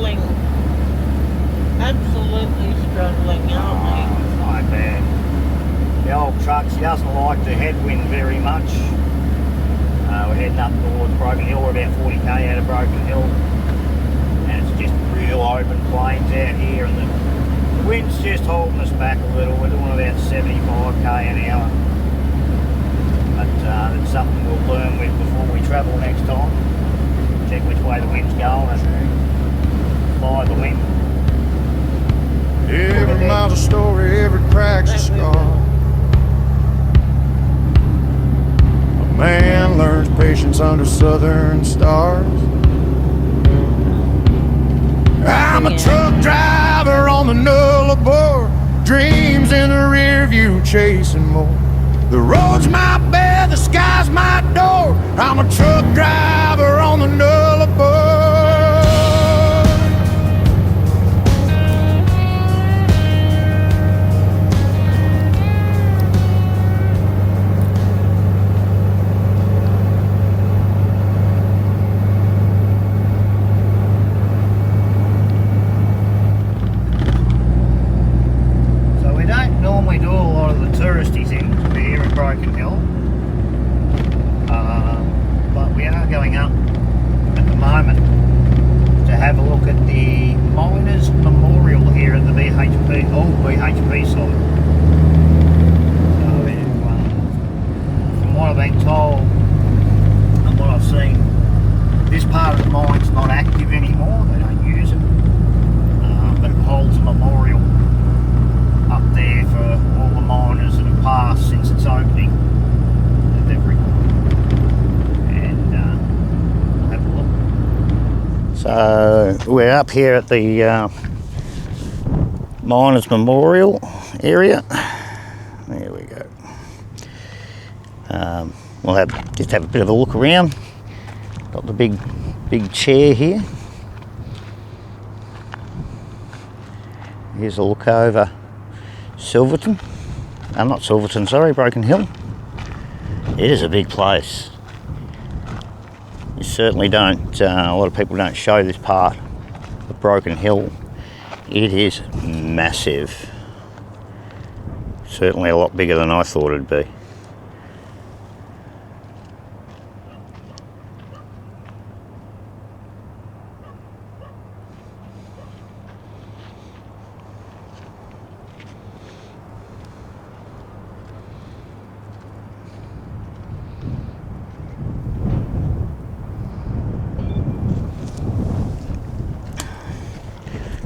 struggling. Absolutely struggling, aren't we? It's not bad. The old truck, she doesn't like the headwind very much. We're heading up towards Broken Hill. We're about 40k out of Broken Hill. And it's just real open plains out here, and the wind's just holding us back a little. We're doing about 75k an hour. But that's something we'll learn with before we travel next time. Check which way the wind's going and follow the wind. Every mile's a story, every crack's a scar. A man learns patience under southern stars. I'm a truck driver on the Nullarbor, dreams in the rear view chasing more. The road's my bed, the sky's my door. I'm a truck driver on the Nullarbor. Touristy things here in Broken Hill, but we are going up at the moment to have a look at the Miners' Memorial here at the BHP, old BHP site. So from what I've been told and what I've seen, this part of the mine's not active anymore, they don't use it, but it holds a memorial up there for all the miners that have passed since its opening of every, and we'll have a look. So we're up here at the Miners' Memorial area. There we go. We'll just have a bit of a look around. Got the big chair here. Here's a look over Silverton. Not Silverton, sorry, Broken Hill. It is a big place. You certainly don't, a lot of people don't show this part of Broken Hill. It is massive. Certainly a lot bigger than I thought it'd be.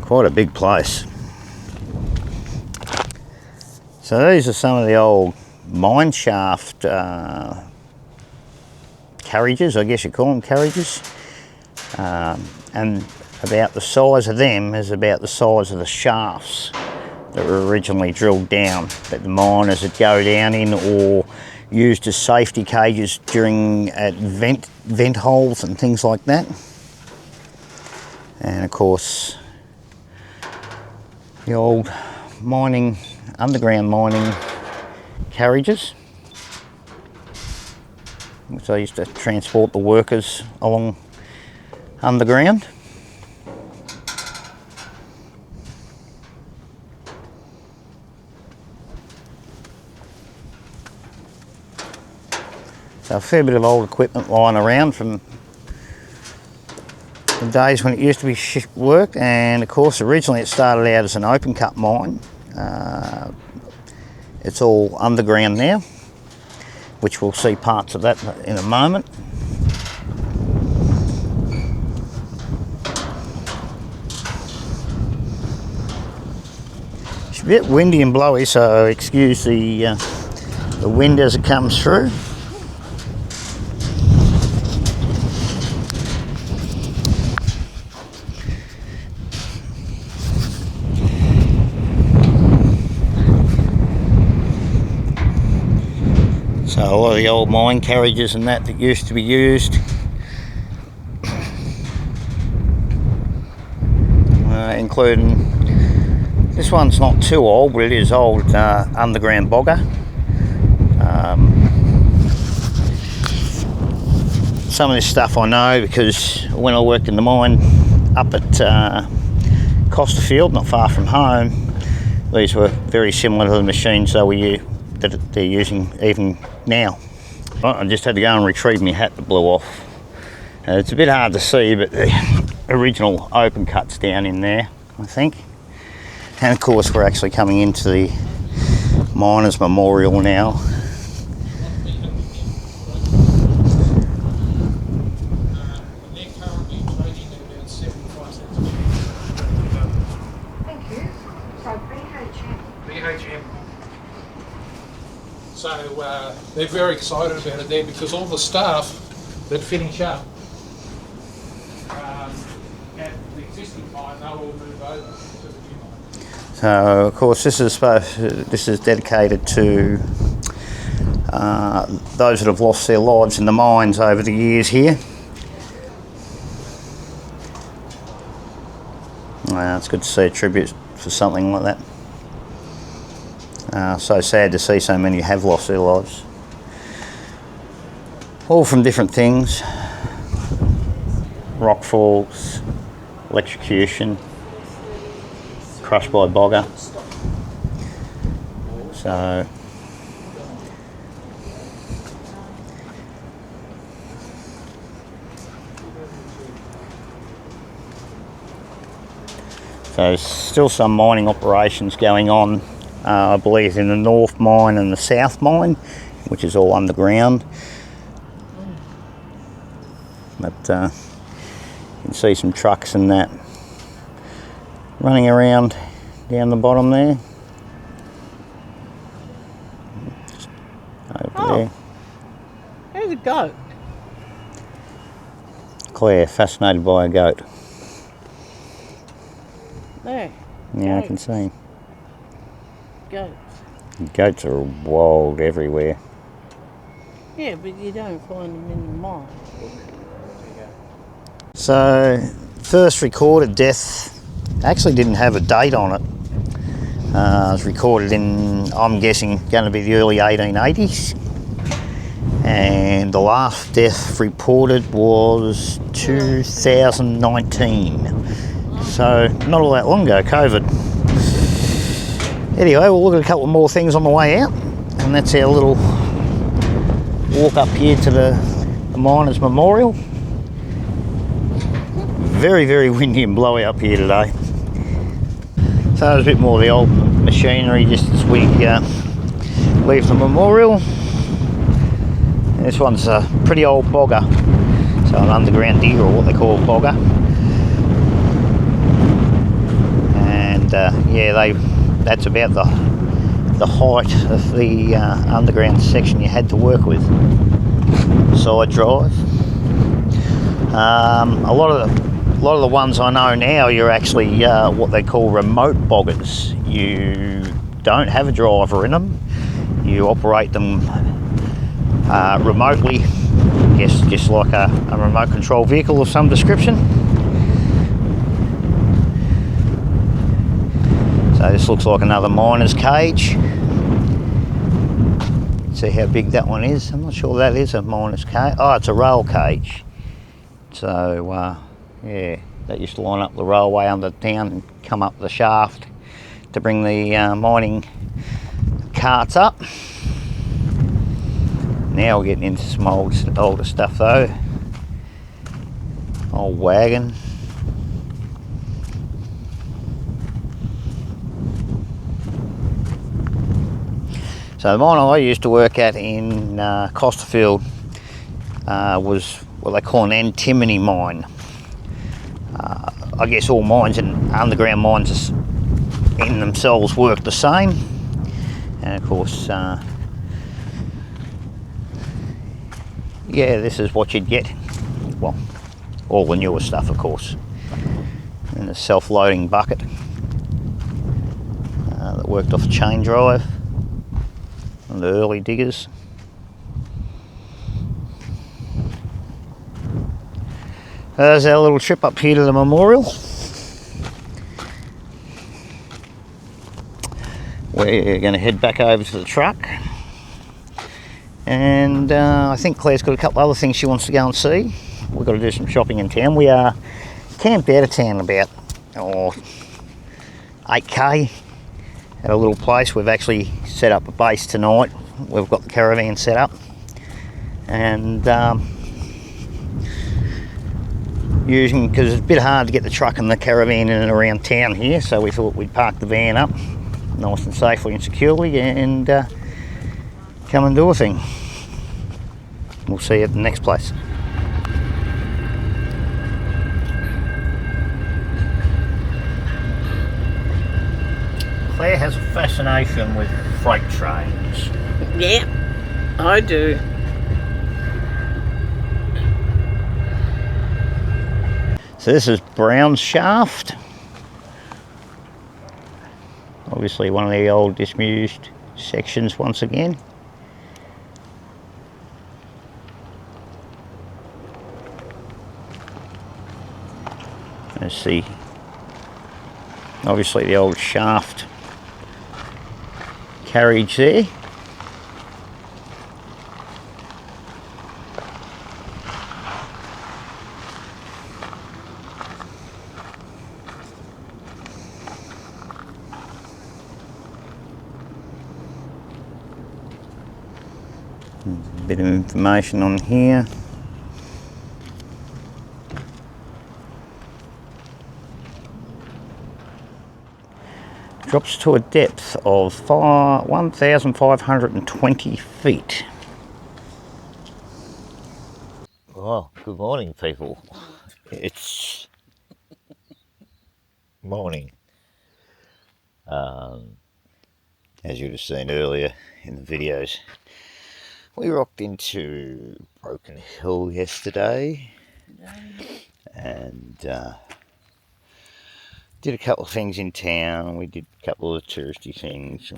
Quite a big place. So these are some of the old mine shaft carriages, I guess you call them carriages, and about the size of them is about the size of the shafts that were originally drilled down that the miners would go down in, or used as safety cages during vent holes and things like that. And of course the old underground mining carriages, which they used to transport the workers along underground. So a fair bit of old equipment lying around from the days when it used to be worked, and of course originally it started out as an open cut mine. It's all underground now, which we'll see parts of that in a moment. It's a bit windy and blowy, so excuse the wind as it comes through. So a lot of the old mine carriages and that used to be used, including, this one's not too old, but it is old, underground bogger. Some of this stuff I know because when I worked in the mine up at Costerfield, not far from home, these were very similar to the machines that they're using even now. Well, I just had to go and retrieve my hat that blew off. It's a bit hard to see, but the original open cut's down in there, I think. And of course we're actually coming into the Miners' Memorial now. So they're very excited about it there because all the staff that finish up at the existing mine, they'll all move over to the new mine. So of course this is dedicated to those that have lost their lives in the mines over the years here. It's good to see a tribute for something like that. So sad to see so many have lost their lives. All from different things. Rock falls, electrocution, crushed by bogger. So there's still some mining operations going on, I believe in the North Mine and the South Mine, which is all underground. But you can see some trucks and that running around down the bottom there. Just over there. There's a goat. Claire, fascinated by a goat. There. Yeah, goats. I can see. Goats. Goats are wild everywhere. Yeah, but you don't find them in the mine. So, first recorded death actually didn't have a date on it. It was recorded in, I'm guessing, going to be the early 1880s. And the last death reported was 2019. So, not all that long ago, COVID. Anyway, we'll look at a couple more things on the way out. And that's our little walk up here to the Miners' Memorial. Very, very windy and blowy up here today. So there's a bit more of the old machinery just as we leave the memorial. This one's a pretty old bogger, so an underground digger, or what they call a bogger. And yeah, that's about the height of the underground section you had to work with. Side drive. A lot of the ones I know now, you're actually what they call remote boggers. You don't have a driver in them. You operate them remotely, I guess just like a remote control vehicle of some description. So this looks like another miner's cage. See how big that one is. I'm not sure that is a miner's cage. Oh, it's a rail cage. So yeah, that used to line up the railway under town and come up the shaft to bring the mining carts up. Now we're getting into some older stuff though. Old wagon. So the mine I used to work at in Costerfield was what they call an antimony mine. I guess all mines and underground mines in themselves work the same, and of course yeah, this is what you'd get. Well, all the newer stuff of course, and a self-loading bucket that worked off a chain drive on the early diggers. There's our little trip up here to the memorial. We're going to head back over to the truck, and I think Claire's got a couple other things she wants to go and see. We've got to do some shopping in town. We are camped out of town about 8k at a little place. We've actually set up a base tonight. We've got the caravan set up, and using, because it's a bit hard to get the truck and the caravan in and around town here, so we thought we'd park the van up nice and safely and securely and come and do a thing. We'll see you at the next place. Claire has a fascination with freight trains. Yeah, I do. So this is Brown's Shaft. Obviously one of the old disused sections once again. Let's see. Obviously the old shaft carriage there. A bit of information on here. Drops to a depth of 1,520 feet. Oh, good morning, people. It's morning. As you'd have seen earlier in the videos, we rocked into Broken Hill yesterday and did a couple of things in town. We did a couple of touristy things.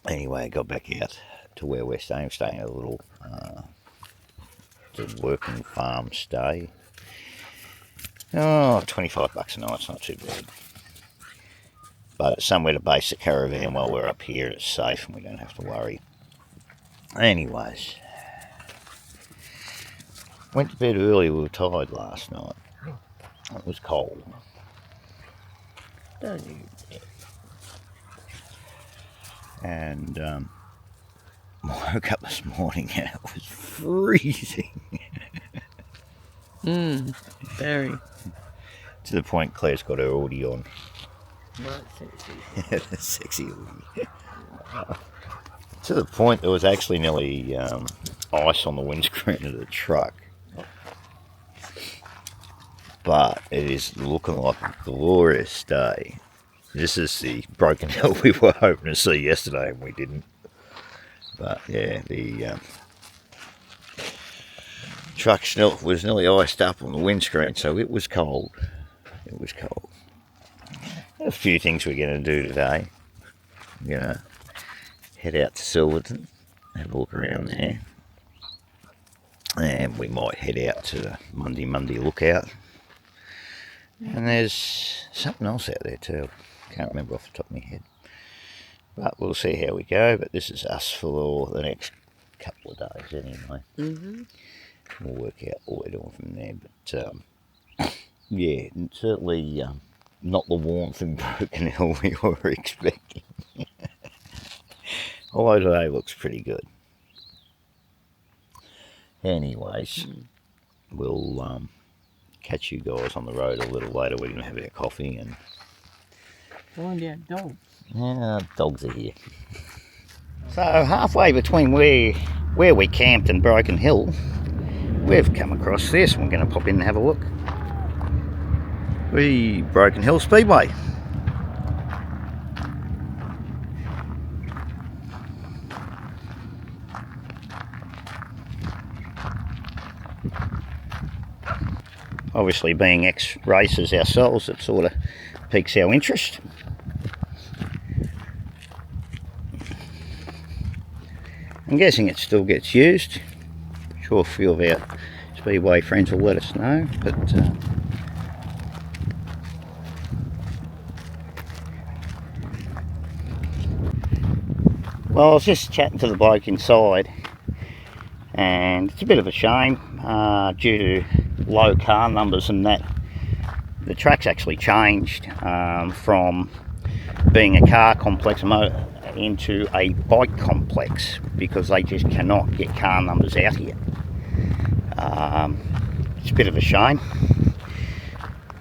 Anyway, I got back out to where we're staying. We're staying at a little working farm stay. Oh, $25 a night, it's not too bad. But it's somewhere to base the caravan while we're up here. It's safe and we don't have to worry. Anyways, went to bed early. We were tired last night. It was cold. And woke up this morning and it was freezing. Very. To the point Claire's got her hoodie on. Right, sexy. The sexy hoodie. To the point there was actually nearly ice on the windscreen of the truck. But it is looking like a glorious day. This is the Broken Hill we were hoping to see yesterday and we didn't. But yeah, the truck was nearly iced up on the windscreen, so it was cold. It was cold. A few things we're going to do today. We're going to head out to Silverton, have a look around there. And we might head out to the Monday Lookout. And there's something else out there too. Can't remember off the top of my head. But we'll see how we go. But this is us for the next couple of days anyway. We'll work out what we're doing from there. But yeah, certainly not the warmth in Broken Hill we were expecting. Although today looks pretty good. Anyways, we'll catch you guys on the road a little later. We're going to have our coffee and Find our dogs. yeah, dogs are here. So halfway between where we camped and Broken Hill, we've come across this. We're going to pop in and have a look. The Broken Hill Speedway. Obviously, being ex-racers ourselves, it sort of piques our interest. I'm guessing it still gets used. I'm sure a few of our Speedway friends will let us know, but well, I was just chatting to the bloke inside, and it's a bit of a shame due to low car numbers and that. the track's actually changed from being a car complex into a bike complex because they just cannot get car numbers out here. It's a bit of a shame.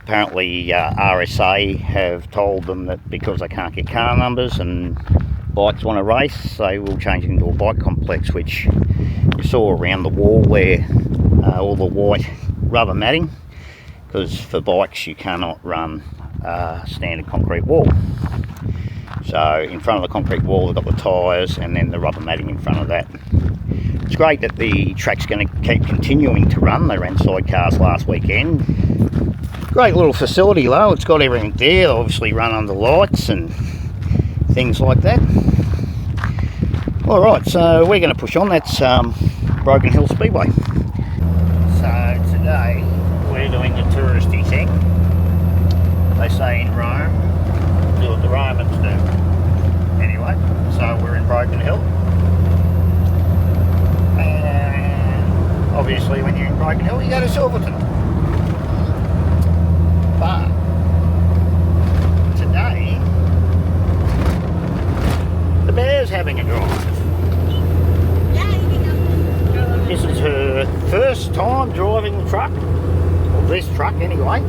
Apparently RSA have told them that because they can't get car numbers and bikes want to race, they will change it into a bike complex, which you saw around the wall where all the white rubber matting, because for bikes you cannot run a standard concrete wall. So in front of the concrete wall they've got the tyres and then the rubber matting in front of that. It's great that the track's going to keep continuing to run. They ran sidecars last weekend. Great little facility though, it's got everything there. They obviously run under lights and things like that. Alright, so we're going to push on. That's Broken Hill Speedway. So today we're doing the touristy thing. They say in Rome, do what the Romans do. Anyway, so we're in Broken Hill. And obviously when you're in Broken Hill you go to Silverton. But today the bear's having a drive. This is her first time driving the truck, or this truck anyway.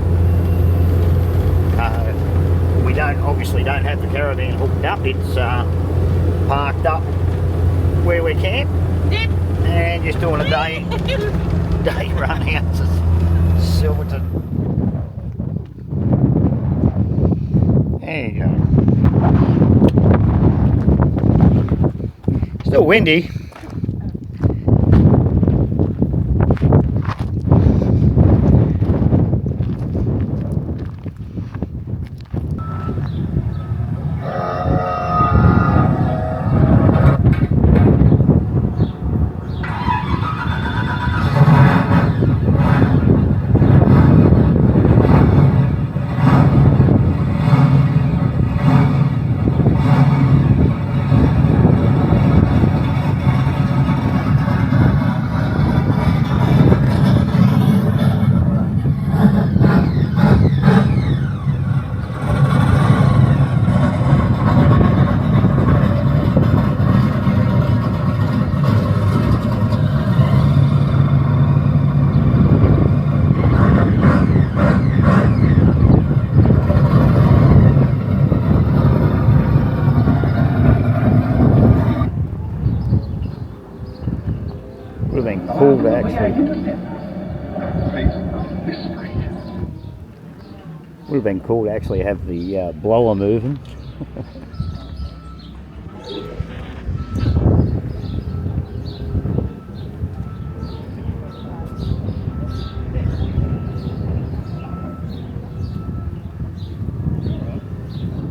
We obviously don't have the caravan hooked up. It's parked up where we camp. Yep. And just doing a day run out to Silverton. There you go. Still windy. Would have been cool to actually. Would have been cool to actually have the blower moving.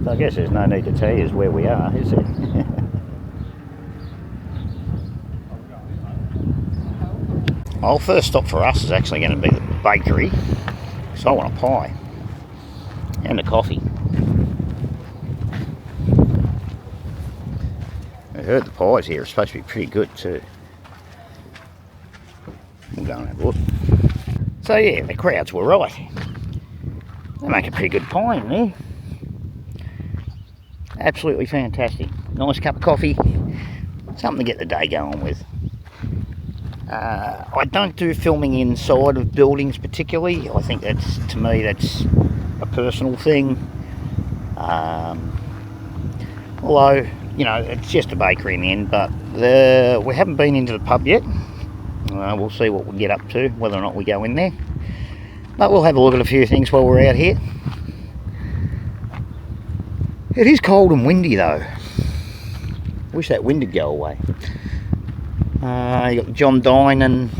So I guess there's no need to tell you where we are, is there? Well, first stop for us is actually going to be the bakery, so I want a pie and a coffee. I heard the pies here are supposed to be pretty good too. We'll go and have a look. So yeah, the crowds were right. They make a pretty good pie in there. Absolutely fantastic. Nice cup of coffee, something to get the day going with. I don't do filming inside of buildings particularly. I think that's, to me, that's a personal thing. Although, you know, it's just a bakery in the end, but we haven't been into the pub yet. We'll see what we get up to, whether or not we go in there. But we'll have a look at a few things while we're out here. It is cold and windy though. Wish that wind would go away. You got John Dine and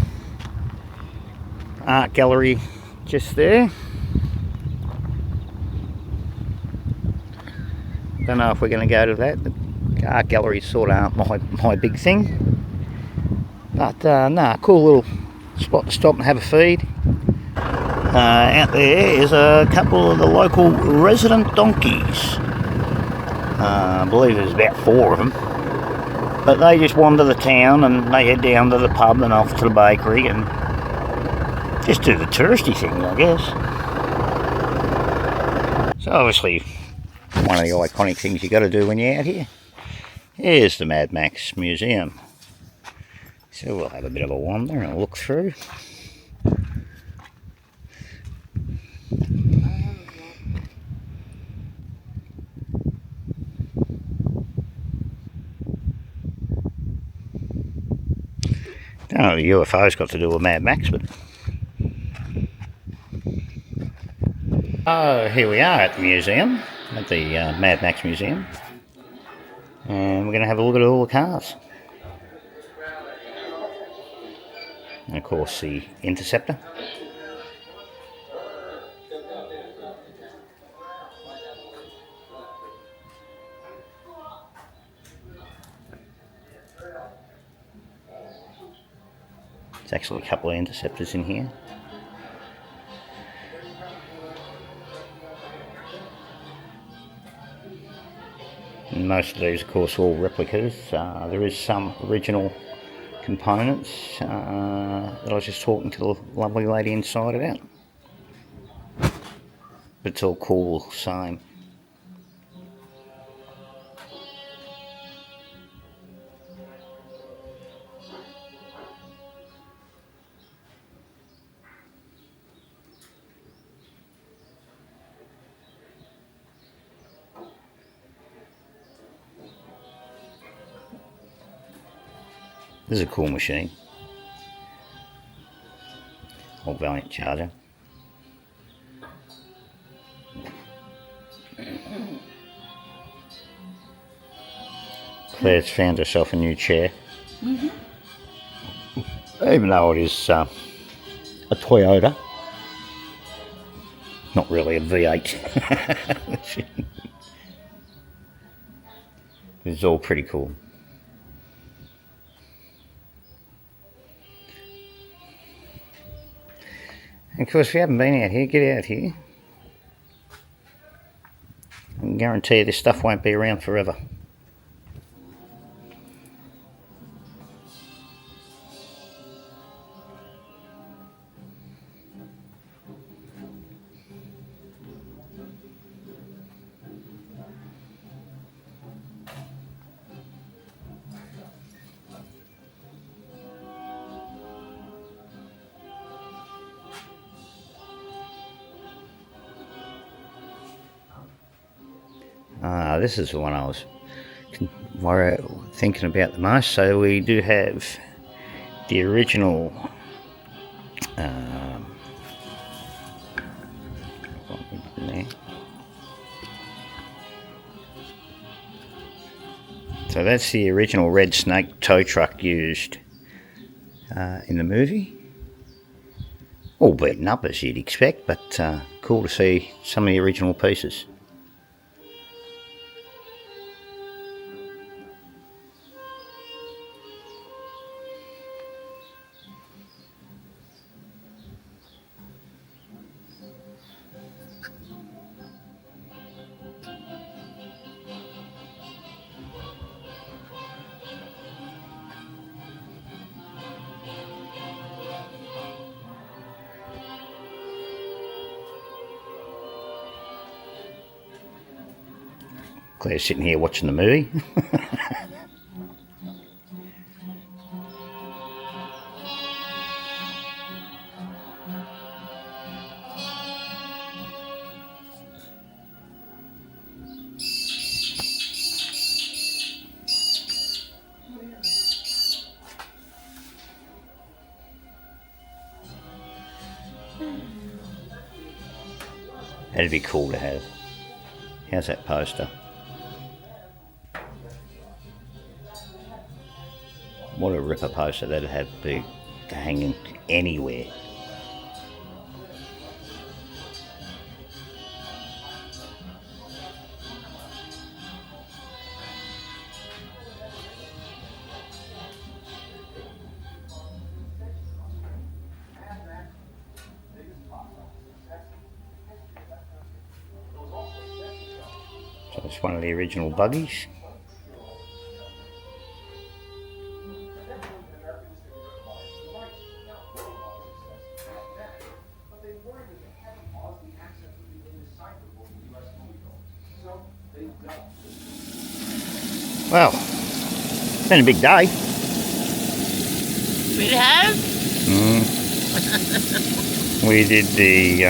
Art Gallery just there. Don't know if we're going to go to that. The Art Galleries sort of aren't my big thing. But nah, cool little spot to stop and have a feed. Out there is a couple of the local resident donkeys. I believe there's about 4 of them. But they just wander the town and they head down to the pub and off to the bakery and just do the touristy thing, I guess. So obviously, one of the iconic things you got to do when you're out here is the Mad Max Museum. So we'll have a bit of a wander and a look through. Don't know what the UFO's got to do with Mad Max, but... Oh, here we are at the museum, at the Mad Max Museum. And we're going to have a look at all the cars. And of course the Interceptor. There's actually a couple of Interceptors in here. And most of these, of course, are all replicas. There is some original components that I was just talking to the lovely lady inside about. But it's all cool, same. This is a cool machine. Old Valiant Charger. Claire's found herself a new chair. Even though it is a Toyota. Not really a V8. It's all pretty cool. And of course, if you haven't been out here, get out here. I can guarantee you this stuff won't be around forever. This is the one I was thinking about the most. So we do have the original so that's the original Red Snake tow truck used in the movie. All beaten up as you'd expect, but cool to see some of the original pieces. Claire's sitting here watching the movie. That'd be cool to have. How's that poster? What a ripper poster that'd have to be hanging anywhere. So it's one of the original buggies. Well, it's been a big day. We have? We did the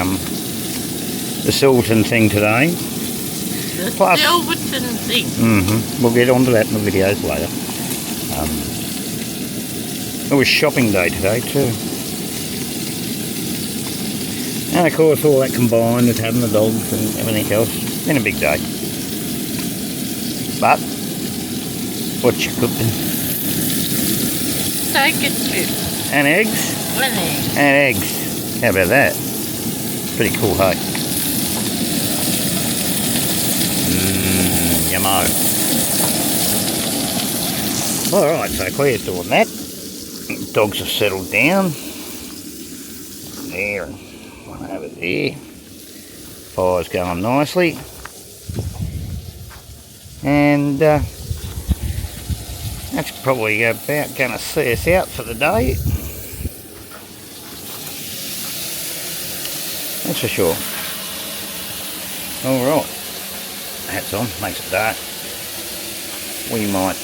Silverton thing today. The Plus- Silverton thing. We'll get onto that in the videos later. It was shopping day today too. And of course all that combined with having the dogs and everything else. It's been a big day. But, what you cooking? Steak and chips. And eggs? With eggs. And eggs. How about that? Pretty cool, hey? Yummo. Alright, so Claire's doing that. Dogs have settled down. There and one over there. Fire's going nicely. And that's probably about going to see us out for the day. That's for sure. Alright. Hats on, makes it dark. We might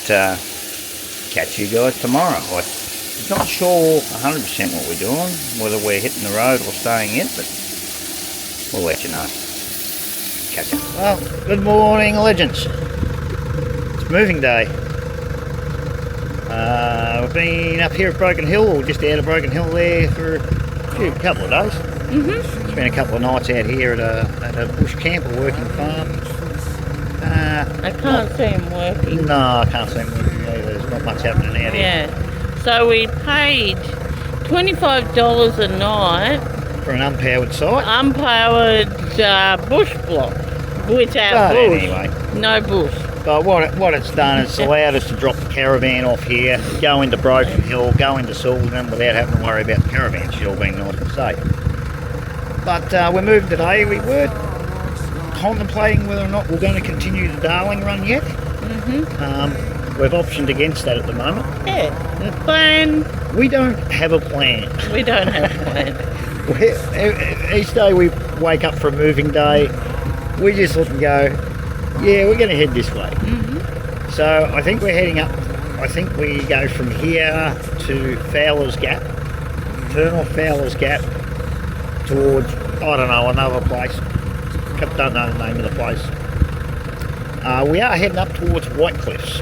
catch you guys tomorrow. I'm not sure 100% what we're doing, whether we're hitting the road or staying in, but we'll let you know. Catch you. Well, good morning, legends. It's moving day. We've been up here at Broken Hill, or just out of Broken Hill there for a couple of days. Spent a couple of nights out here at a bush camp, a working farm. I can't see him working. No, I can't see him working either. There's not much happening out here. Yeah. So we paid $25 a night, For an unpowered site. unpowered bush block, without But bush. anyway. No bush. But what it's done is allowed us to drop the caravan off here, go into Broken Hill, go into Silverton without having to worry about the caravan still being nice and safe. But we're moving today. We were contemplating whether or not we're going to continue the Darling run yet. We've optioned against that at the moment. Yeah. The plan, We don't have a plan. we don't have a plan. Each day we wake up for a moving day, we just look and go, yeah, we're going to head this way. So I think we're heading up. I think we go from here to Fowler's Gap, turn off Fowler's Gap towards, I don't know, another place. Don't know the name of the place. We are heading up towards White Cliffs.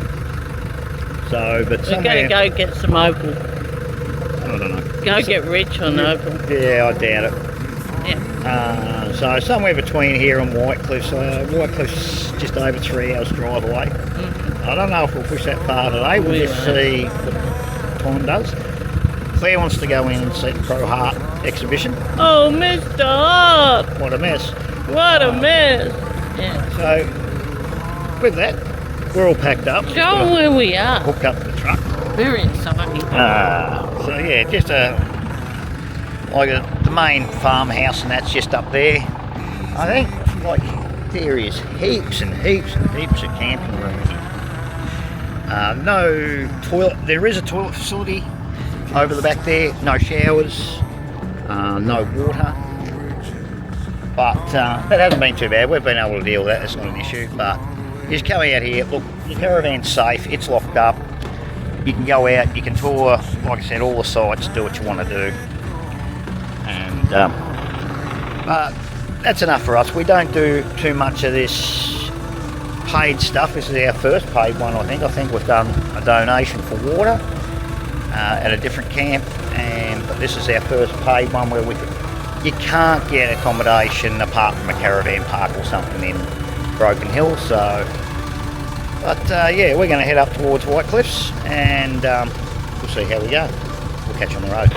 So, but We're going to go get some opal. I don't know. Go get rich on opal. Yeah, I doubt it. Yeah. So somewhere between here and White Cliffs. White Cliffs just over 3 hours drive away. I don't know if we'll push that far today. We'll just see what time does. Claire wants to go in and see the Pro Heart exhibition. Oh, Mr. Hart. What a mess. What a mess. Yeah. So with that, we're all packed up. Show them where we are. Hooked up to the truck. Very exciting. So yeah, just the main farmhouse, and that's just up there. I think like there is heaps and heaps and heaps of camping rooms. No toilet. There is a toilet facility over the back there. No showers. No water. But that hasn't been too bad. We've been able to deal with that. It's not an issue. But you just come out here. Look, the caravan's safe. It's locked up. You can go out. You can tour, like I said, all the sites. Do what you want to do. And that's enough for us. We don't do too much of this paid stuff. This is our first paid one, I think. I think we've done a donation for water at a different camp, but this is our first paid one where you can't get accommodation apart from a caravan park or something in Broken Hill. So, but yeah, we're going to head up towards White Cliffs, and we'll see how we go. We'll catch you on the road.